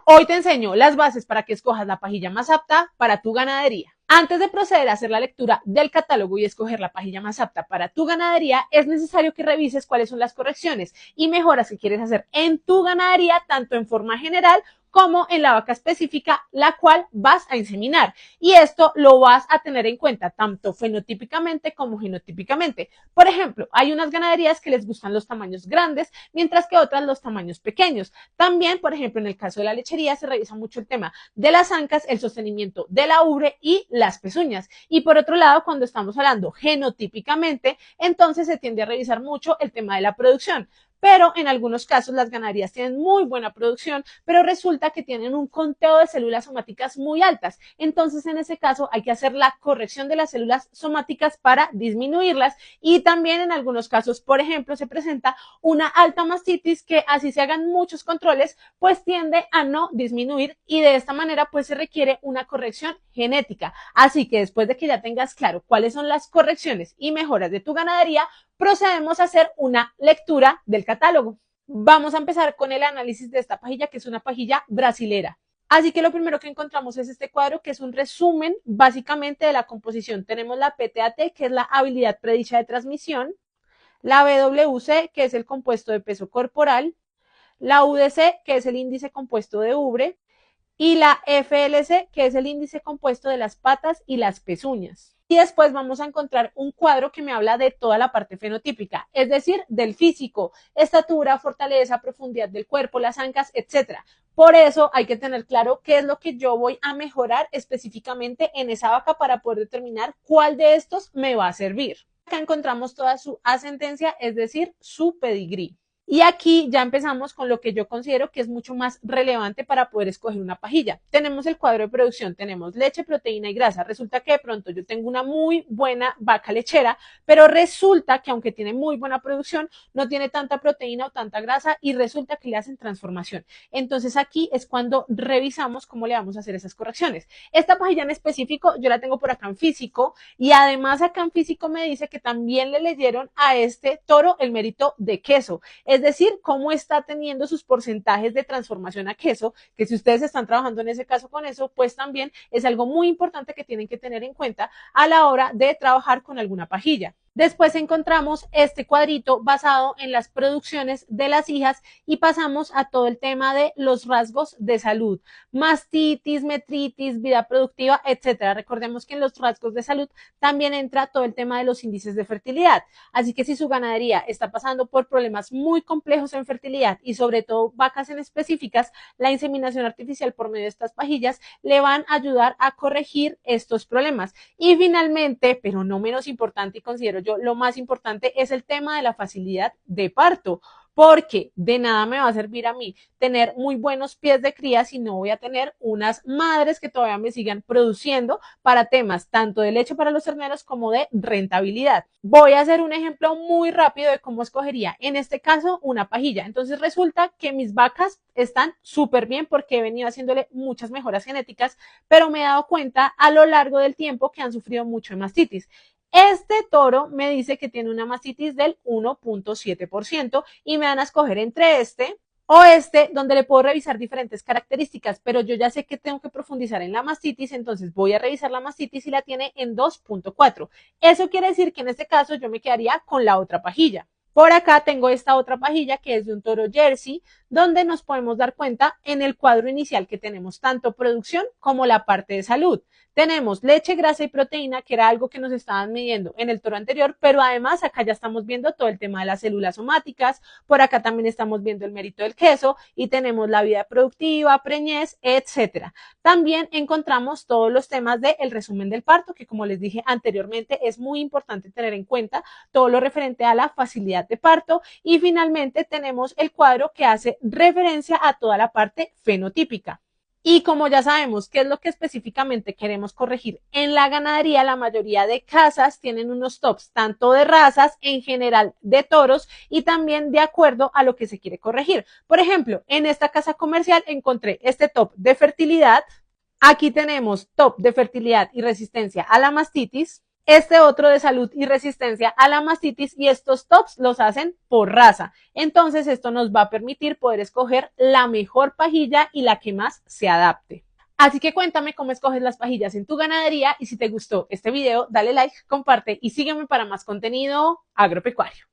Hoy te enseño las bases para que escojas la pajilla más apta para tu ganadería. Antes de proceder a hacer la lectura del catálogo y escoger la pajilla más apta para tu ganadería, es necesario que revises cuáles son las correcciones y mejoras que quieres hacer en tu ganadería, tanto en forma general como en la vaca específica, la cual vas a inseminar. Y esto lo vas a tener en cuenta tanto fenotípicamente como genotípicamente. Por ejemplo, hay unas ganaderías que les gustan los tamaños grandes, mientras que otras los tamaños pequeños. También, por ejemplo, en el caso de la lechería se revisa mucho el tema de las ancas, el sostenimiento de la ubre y las pezuñas. Y por otro lado, cuando estamos hablando genotípicamente, entonces se tiende a revisar mucho el tema de la producción. Pero en algunos casos las ganaderías tienen muy buena producción, pero resulta que tienen un conteo de células somáticas muy altas. Entonces, en ese caso, hay que hacer la corrección de las células somáticas para disminuirlas. Y también en algunos casos, por ejemplo, se presenta una alta mastitis que así se hagan muchos controles, pues tiende a no disminuir y de esta manera pues se requiere una corrección genética. Así que después de que ya tengas claro cuáles son las correcciones y mejoras de tu ganadería, procedemos a hacer una lectura del catálogo. Vamos a empezar con el análisis de esta pajilla, que es una pajilla brasilera. Así que lo primero que encontramos es este cuadro, que es un resumen básicamente de la composición. Tenemos la PTAT, que es la habilidad predicha de transmisión, la BWC, que es el compuesto de peso corporal, la UDC, que es el índice compuesto de ubre, y la FLC, que es el índice compuesto de las patas y las pezuñas. Y después vamos a encontrar un cuadro que me habla de toda la parte fenotípica, es decir, del físico, estatura, fortaleza, profundidad del cuerpo, las ancas, etc. Por eso hay que tener claro qué es lo que yo voy a mejorar específicamente en esa vaca para poder determinar cuál de estos me va a servir. Acá encontramos toda su ascendencia, es decir, su pedigrí. Y aquí ya empezamos con lo que yo considero que es mucho más relevante para poder escoger una pajilla. Tenemos el cuadro de producción, tenemos leche, proteína y grasa. Resulta que de pronto yo tengo una muy buena vaca lechera, pero resulta que aunque tiene muy buena producción, no tiene tanta proteína o tanta grasa y resulta que le hacen transformación. Entonces aquí es cuando revisamos cómo le vamos a hacer esas correcciones. Esta pajilla en específico yo la tengo por acá en físico y además acá en físico me dice que también le leyeron a este toro el mérito de queso. Es decir, cómo está teniendo sus porcentajes de transformación a queso, que si ustedes están trabajando en ese caso con eso, pues también es algo muy importante que tienen que tener en cuenta a la hora de trabajar con alguna pajilla. Después encontramos este cuadrito basado en las producciones de las hijas y pasamos a todo el tema de los rasgos de salud, mastitis, metritis, vida productiva, etcétera. Recordemos que en los rasgos de salud también entra todo el tema de los índices de fertilidad. Así que si su ganadería está pasando por problemas muy complejos en fertilidad y sobre todo vacas en específicas, la inseminación artificial por medio de estas pajillas le van a ayudar a corregir estos problemas. Y finalmente, pero no menos importante y considero yo lo más importante, es el tema de la facilidad de parto, porque de nada me va a servir a mí tener muy buenos pies de cría si no voy a tener unas madres que todavía me sigan produciendo para temas tanto de leche para los terneros como de rentabilidad. Voy a hacer un ejemplo muy rápido de cómo escogería, en este caso, una pajilla. Entonces resulta que mis vacas están súper bien porque he venido haciéndole muchas mejoras genéticas, pero me he dado cuenta a lo largo del tiempo que han sufrido mucho de mastitis. Este toro me dice que tiene una mastitis del 1.7% y me van a escoger entre este o este, donde le puedo revisar diferentes características, pero yo ya sé que tengo que profundizar en la mastitis, entonces voy a revisar la mastitis y la tiene en 2.4. Eso quiere decir que en este caso yo me quedaría con la otra pajilla. Por acá tengo esta otra pajilla que es de un toro Jersey, donde nos podemos dar cuenta en el cuadro inicial que tenemos tanto producción como la parte de salud. Tenemos leche, grasa y proteína, que era algo que nos estaban midiendo en el toro anterior, pero además acá ya estamos viendo todo el tema de las células somáticas, por acá también estamos viendo el mérito del queso y tenemos la vida productiva, preñez, etcétera. También encontramos todos los temas del resumen del parto, que como les dije anteriormente, es muy importante tener en cuenta todo lo referente a la facilidad de parto y finalmente tenemos el cuadro que hace referencia a toda la parte fenotípica. Y como ya sabemos qué es lo que específicamente queremos corregir en la ganadería, la mayoría de casas tienen unos tops tanto de razas, en general de toros y también de acuerdo a lo que se quiere corregir. Por ejemplo, en esta casa comercial encontré este top de fertilidad. Aquí tenemos top de fertilidad y resistencia a la mastitis. Este otro de salud y resistencia a la mastitis, y estos tops los hacen por raza. Entonces esto nos va a permitir poder escoger la mejor pajilla y la que más se adapte. Así que cuéntame cómo escoges las pajillas en tu ganadería, y si te gustó este video, dale like, comparte y sígueme para más contenido agropecuario.